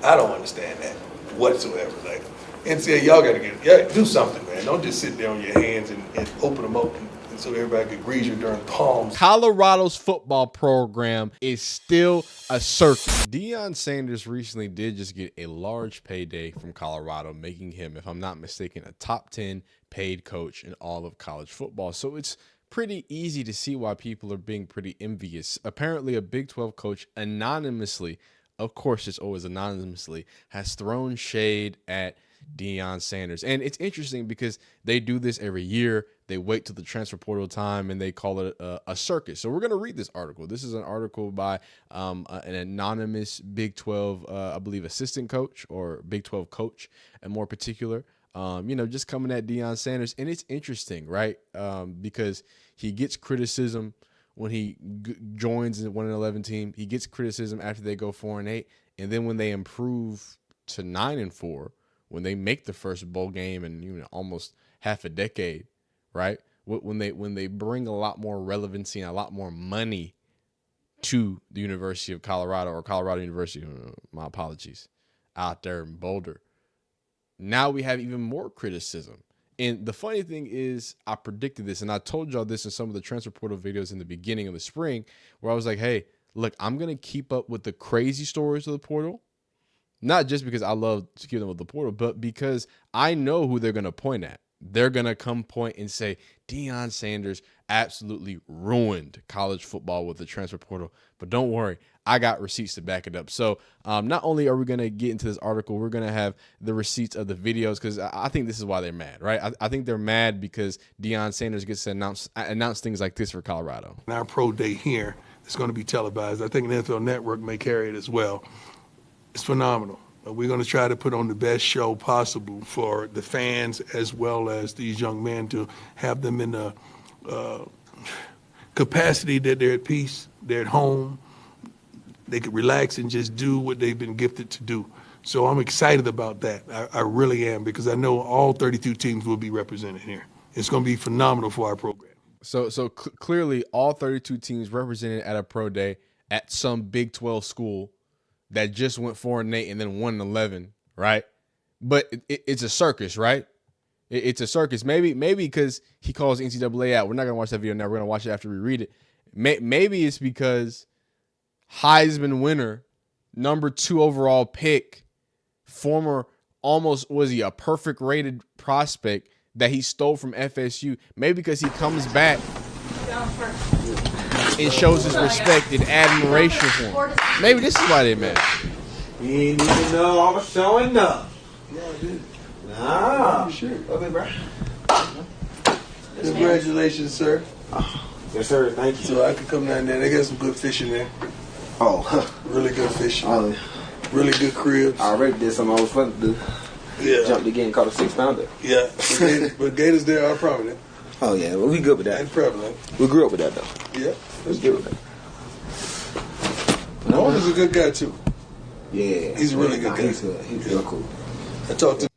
I don't understand that whatsoever. Like, NCAA, y'all got to do something, man. Don't just sit there on your hands and open them up and so everybody can grease you during palms. Colorado's football program is still a circus. Deion Sanders recently did just get a large payday from Colorado, making him, if I'm not mistaken, a top 10 paid coach in all of college football. So it's pretty easy to see why people are being pretty envious. Apparently, a Big 12 coach anonymously, of course it's always anonymously, has thrown shade at Deion Sanders. And it's interesting because they do this every year. They wait till the transfer portal time and they call it a circus. So we're going to read this article. This is an article by an anonymous Big 12, I believe, assistant coach or Big 12 coach, and more particular, just coming at Deion Sanders. And it's interesting, right? Because he gets criticism when he joins the 1-11 team. He gets criticism after they go 4-8. And then when they improve to 9-4, when they make the first bowl game in almost half a decade, right? When they bring a lot more relevancy and a lot more money to the University of Colorado or Colorado University, my apologies, out there in Boulder. Now we have even more criticism. And the funny thing is, I predicted this, and I told y'all this in some of the transfer portal videos in the beginning of the spring, where I was like, hey, look, I'm going to keep up with the crazy stories of the portal. Not just because I love to keep them with the portal, but because I know who they're going to point at. They're going to come point and say, Deion Sanders absolutely ruined college football with the transfer portal. But don't worry, I got receipts to back it up. So not only are we going to get into this article, we're going to have the receipts of the videos, because I think this is why they're mad, right? I think they're mad because Deion Sanders gets to announce things like this for Colorado. Our pro day here is going to be televised. I think the NFL Network may carry it as well. It's phenomenal. We're going to try to put on the best show possible for the fans as well as these young men, to have them in the capacity that they're at peace, they're at home, they can relax and just do what they've been gifted to do. So I'm excited about that. I really am, because I know all 32 teams will be represented here. It's going to be phenomenal for our program. So clearly all 32 teams represented at a pro day at some Big 12 school that just went 4-8 and then 1-11, right? But it's a circus, right? It's a circus. Maybe because he calls NCAA out. We're not gonna watch that video now. We're gonna watch it after we read it. Maybe it's because Heisman winner, number 2 overall pick, former almost was he a perfect rated prospect that he stole from FSU. Maybe because he comes back and shows his respect and admiration for him. Maybe this is why they mad. You ain't even know I was showing up. Yeah, I did. Nah. Sure. Okay, bro. Congratulations, sir. Yes, sir. Thank you. So I can come down there. They got some good fishing there. Oh, Really good fishing. oh, Really good cribs. I already did something I was fun to do. Yeah. Jumped again, caught a 6-pounder. Yeah. But Gators there are prominent Oh, yeah. Well, we good with that. and prevalent. We grew up with that, though. Yeah. We good with that. Norm is a good guy, too. Yeah. He's a really good guy. He's real cool. I talked to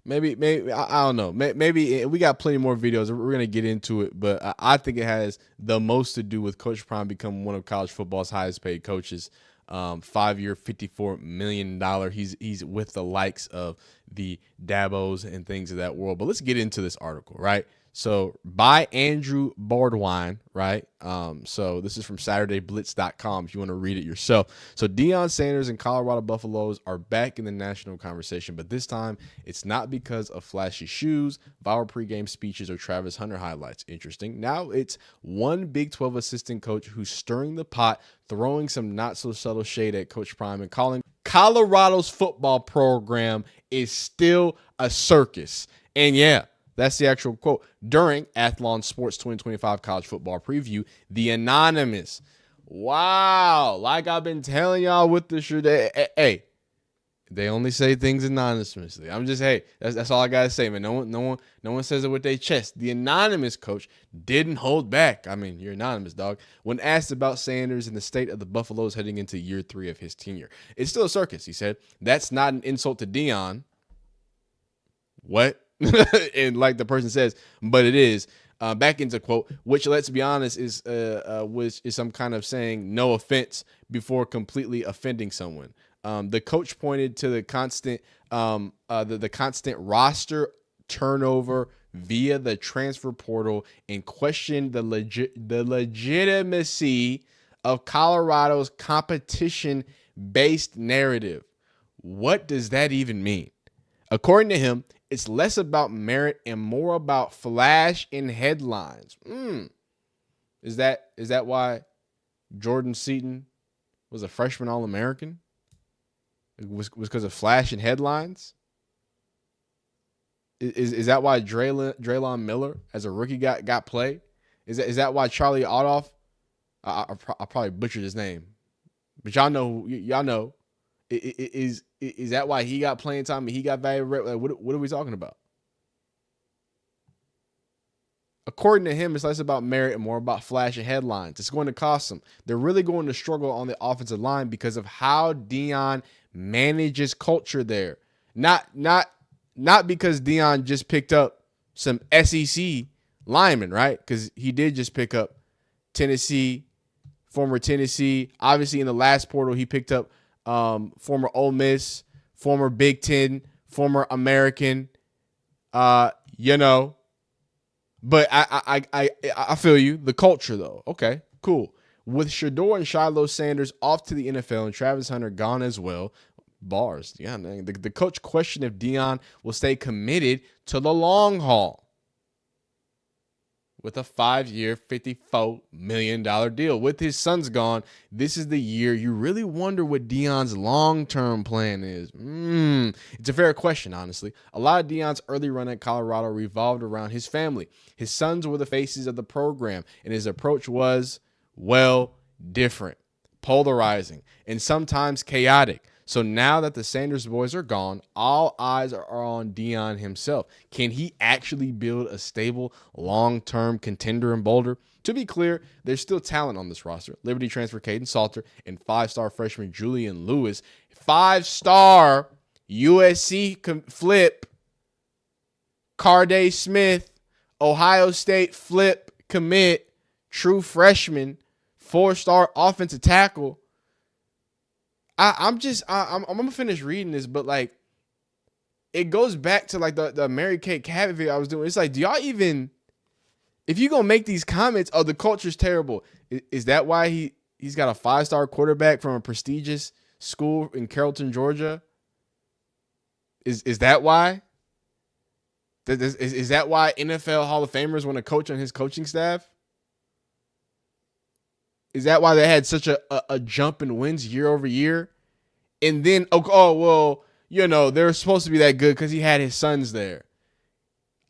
Maybe I don't know. Maybe we got plenty more videos. We're gonna get into it, but I think it has the most to do with Coach Prime becoming one of college football's highest paid coaches. 5-year, $54 million. He's with the likes of the Dabos and things of that world. But let's get into this article, right? So by Andrew Bardwine, right? So this is from SaturdayBlitz.com if you want to read it yourself. So Deion Sanders and Colorado Buffaloes are back in the national conversation, but this time it's not because of flashy shoes, viral pregame speeches, or Travis Hunter highlights. Interesting. Now it's one Big 12 assistant coach who's stirring the pot, throwing some not so subtle shade at Coach Prime and calling Colorado's football program is still a circus. And yeah, that's the actual quote. During Athlon Sports 2025 College Football Preview, the anonymous, wow, like I've been telling y'all with the shirt, hey, they only say things anonymously. I'm just, hey, that's all I gotta say, man. No one says it with their chest. The anonymous coach didn't hold back. I mean, you're anonymous, dog. When asked about Sanders and the state of the Buffaloes heading into year 3 of his tenure, it's still a circus. He said, "That's not an insult to Deion." What? And like the person says, but it is. Back into quote, which let's be honest is some kind of saying no offense before completely offending someone. The coach pointed to the constant the constant roster turnover via the transfer portal and questioned the legitimacy of Colorado's competition-based narrative. What does that even mean? According to him, it's less about merit and more about flash in headlines. Is that why Jordan Seaton was a freshman All-American? It was because of flash in headlines? Is that why Draylon Miller as a rookie got played? Is that why Charlie Adolph? I probably butchered his name, but y'all know. Is that why he got playing time and he got valuable? Like, what are we talking about? According to him, it's less about merit and more about flash and headlines. It's going to cost them. They're really going to struggle on the offensive line because of how Deion manages culture there. Not because Deion just picked up some SEC linemen, right? Because he did just pick up Tennessee, former Tennessee. Obviously, in the last portal, he picked up former Ole Miss, former Big Ten, former American. But I feel you. The culture, though. Okay, cool. With Shedeur and Shiloh Sanders off to the NFL and Travis Hunter gone as well. Bars. Yeah, man. The coach questioned if Deion will stay committed to the long haul with a 5-year, $54 million deal. With his sons gone, this is the year you really wonder what Deion's long-term plan is. It's a fair question, honestly. A lot of Deion's early run at Colorado revolved around his family. His sons were the faces of the program, and his approach was, well, different, polarizing, and sometimes chaotic. So now that the Sanders boys are gone, all eyes are on Deion himself. Can he actually build a stable, long-term contender in Boulder? To be clear, there's still talent on this roster. Liberty transfer Caden Salter and 5-star freshman Julian Lewis. 5-star USC flip Carday Smith, Ohio State flip commit, true freshman, 4-star offensive tackle. I'm gonna finish reading this, but like, it goes back to like the Mary Kate Cabot video I was doing. It's like, do y'all even, if you gonna make these comments, oh, the culture's terrible, is that why he's got a 5-star quarterback from a prestigious school in Carrollton, Georgia? Is that why? Is that why NFL Hall of Famers want to coach on his coaching staff? Is that why they had such a jump in wins year over year? And then, they're supposed to be that good because he had his sons there.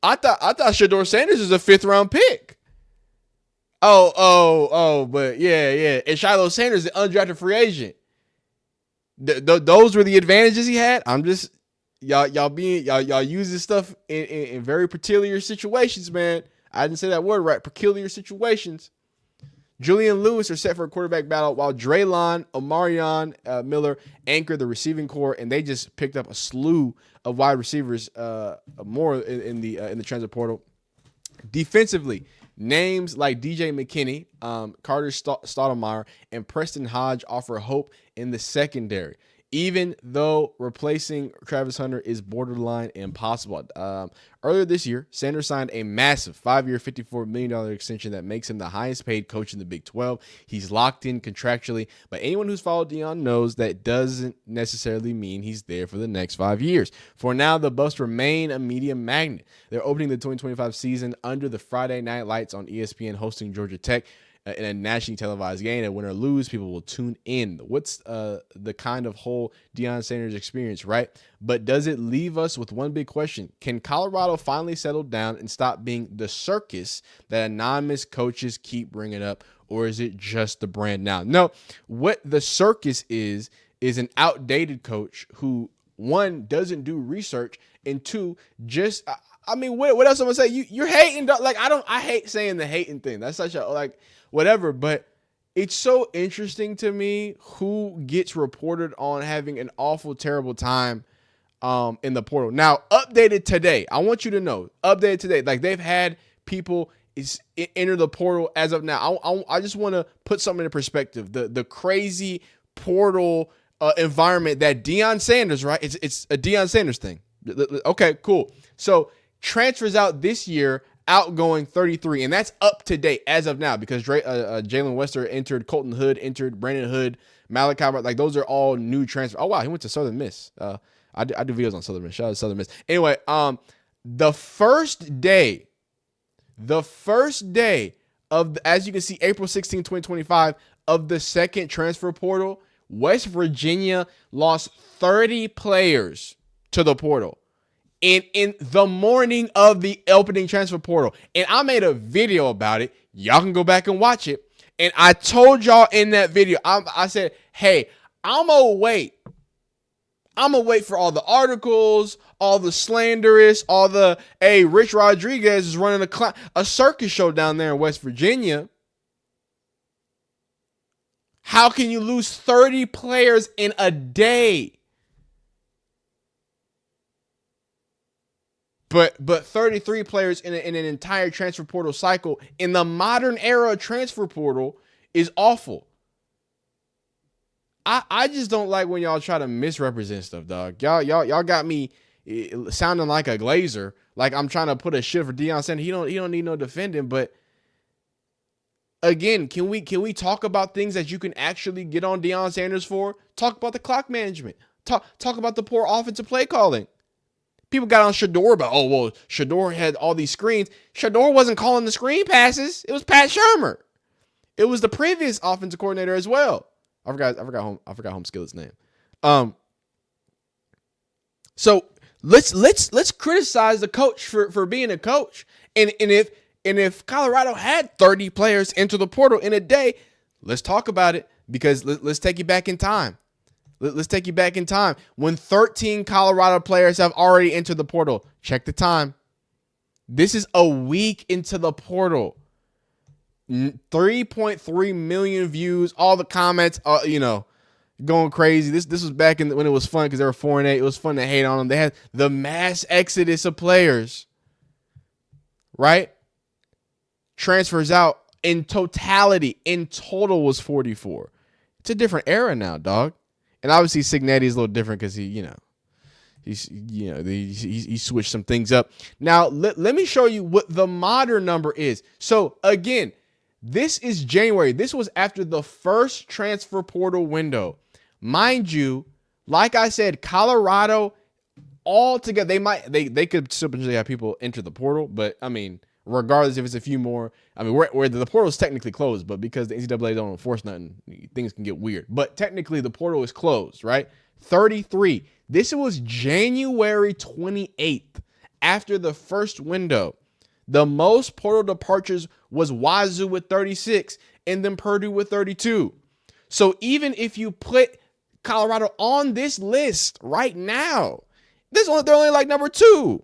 I thought Shedeur Sanders is a 5th-round pick. But yeah. And Shiloh Sanders, the undrafted free agent. Those were the advantages he had. I'm just, y'all use this stuff in very peculiar situations, man. I didn't say that word right. Peculiar situations. Julian Lewis are set for a quarterback battle while Draylon, Omarion Miller anchor the receiving core, and they just picked up a slew of wide receivers more in the transfer portal. Defensively, names like DJ McKinney, Carter Stoudemire, and Preston Hodge offer hope in the secondary, even though replacing Travis Hunter is borderline impossible. Earlier this year, Sanders signed a massive 5-year, $54 million extension that makes him the highest paid coach in the Big 12. He's locked in contractually, but anyone who's followed Deion knows that doesn't necessarily mean he's there for the next 5 years. For now, the Buffs remain a media magnet. They're opening the 2025 season under the Friday night lights on ESPN, hosting Georgia Tech in a nationally televised game. And win or lose, people will tune in. What's the kind of whole Deion Sanders experience, right? But does it leave us with one big question? Can Colorado finally settle down and stop being the circus that anonymous coaches keep bringing up, or is it just the brand now? No, what the circus is an outdated coach who, one, doesn't do research, and two, just what else am I gonna say? You're hating. Like, I hate saying the hating thing. That's such a whatever, but it's so interesting to me who gets reported on having an awful, terrible time in the portal. Now, updated today, I want you to know, updated today, like they've had people enter the portal as of now. I just want to put something into perspective. The crazy portal environment that Deion Sanders, right? It's a Deion Sanders thing. Okay, cool. So transfers out this year, outgoing 33, and that's up to date as of now because Jalen Wester entered, Colton Hood entered, Brandon Hood, Malachi, like those are all new transfers. Oh wow, he went to Southern Miss. I do videos on Southern Miss. Shout out to Southern Miss. Anyway, the first day of as you can see, April 16, 2025 of the second transfer portal, West Virginia lost 30 players to the portal in the morning of the opening transfer portal. And I made a video about it. Y'all can go back and watch it. And I told y'all in that video, I said, hey, I'm going to wait for all the articles, all the slanderous, all the, hey, Rich Rodriguez is running a circus show down there in West Virginia. How can you lose 30 players in a day? But 33 players in an entire transfer portal cycle in the modern era transfer portal is awful. I just don't like when y'all try to misrepresent stuff, dog. Y'all got me sounding like a Glazer, like I'm trying to put a shit for Deion Sanders. He don't need no defending. But again, can we talk about things that you can actually get on Deion Sanders for? Talk about the clock management. Talk about the poor offensive play calling. People got on Shador about, oh, well, Shador had all these screens. Shador wasn't calling the screen passes. It was Pat Shurmur. It was the previous offensive coordinator as well. I forgot home Skillet's name. So let's criticize the coach for being a coach. And if Colorado had 30 players enter the portal in a day, let's talk about it because let's take you back in time. Let's take you back in time when 13 Colorado players have already entered the portal. Check the time. This is a week into the portal. 3.3 million views. All the comments, going crazy. This was back when it was fun because they were 4-8. It was fun to hate on them. They had the mass exodus of players, right? Transfers out in total was 44. It's a different era now, dog. And obviously Signetti is a little different because he switched some things up. Now let me show you what the modern number is. So again, this is January. This was after the first transfer portal window. Mind you, like I said, Colorado altogether, they could still potentially have people enter the portal, but I mean, regardless if it's a few more, I mean, where the portal is technically closed, but because the NCAA don't enforce nothing, things can get weird. But technically the portal is closed, right? 33. This was January 28th after the first window. The most portal departures was Wazoo with 36 and then Purdue with 32. So even if you put Colorado on this list right now, they're only like number 2.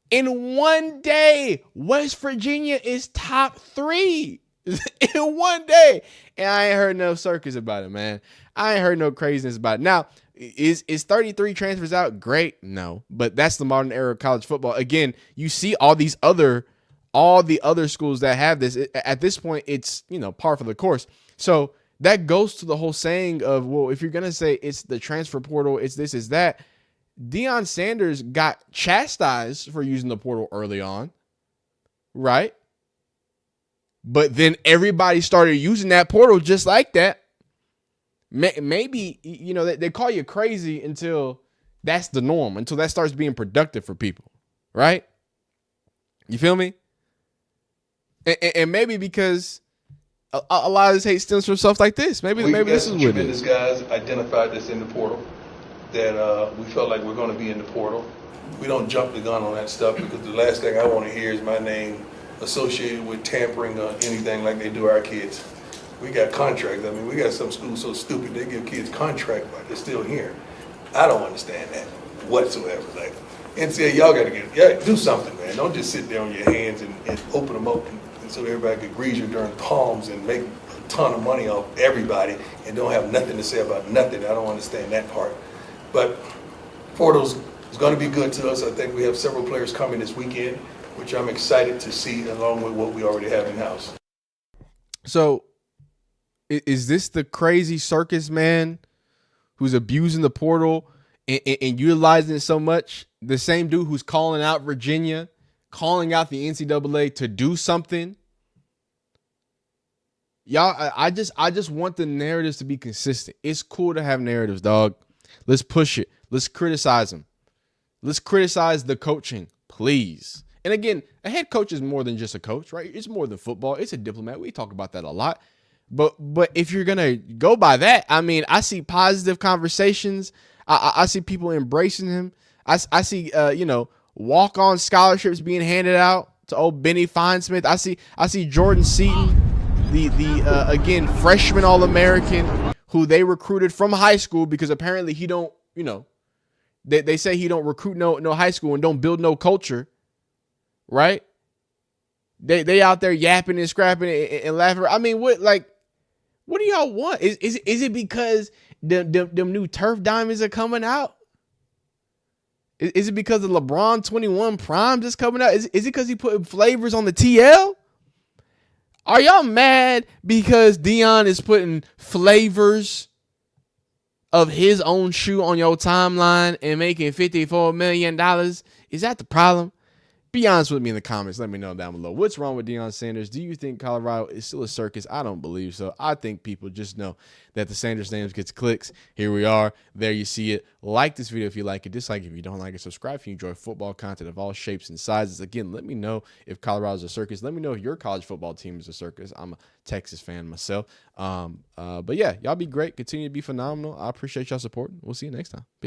In one day, West Virginia is top 3. In one day. And I ain't heard no circus about it, man. I ain't heard no craziness about it. Now, is 33 transfers out? Great. No. But that's the modern era of college football. Again, you see all the other schools that have this. At this point, it's, par for the course. So that goes to the whole saying of, well, if you're going to say it's the transfer portal, it's this, is that. Deion Sanders got chastised for using the portal early on, right? But then everybody started using that portal just like that. Maybe, they call you crazy until that's the norm, until that starts being productive for people, right? You feel me? And maybe because a lot of this hate stems from stuff like this. Maybe this is what it is. Guys identified this in the portal. That we felt like we're going to be in the portal. We don't jump the gun on that stuff because the last thing I want to hear is my name associated with tampering or anything like they do our kids. We got contracts. I mean, we got some schools so stupid they give kids contracts, but they're still here. I don't understand that whatsoever. Like, NCAA, y'all got to do something, man. Don't just sit there on your hands and open them up and so everybody could grease you during palms and make a ton of money off everybody and don't have nothing to say about nothing. I don't understand that part. But portals is going to be good to us. I think we have several players coming this weekend, which I'm excited to see along with what we already have in-house. So Is this the crazy circus man who's abusing the portal and utilizing it so much? The same dude who's calling out Virginia, calling out the NCAA to do something. Y'all, I just want the narratives to be consistent. It's cool to have narratives, dog. Let's push it. Let's criticize them. Let's criticize the coaching, please. And again, a head coach is more than just a coach, right? It's more than football. It's a diplomat. We talk about that a lot. But if you're gonna go by that, I mean, I see positive conversations. I see people embracing him. I see walk-on scholarships being handed out to old Benny Finesmith. I see Jordan Seaton, the again freshman All-American who they recruited from high school because apparently he don't, they say he don't recruit no high school and don't build no culture, right? They out there yapping and scrapping and laughing. I mean, what do y'all want? Is it because them new turf diamonds are coming out? Is it because the LeBron 21 Prime just coming out? Is it because he putting flavors on the TL? Are y'all mad because Deion is putting flavors of his own shoe on your timeline and making $54 million? Is that the problem? Be honest with me in the comments. Let me know down below. What's wrong with Deion Sanders? Do you think Colorado is still a circus? I don't believe so. I think people just know that the Sanders names gets clicks. Here we are. There you see it. Like this video if you like it. Dislike if you don't like it. Subscribe if you enjoy football content of all shapes and sizes. Again, let me know if Colorado's a circus. Let me know if your college football team is a circus. I'm a Texas fan myself. But yeah, y'all be great. Continue to be phenomenal. I appreciate y'all supporting. We'll see you next time. Peace.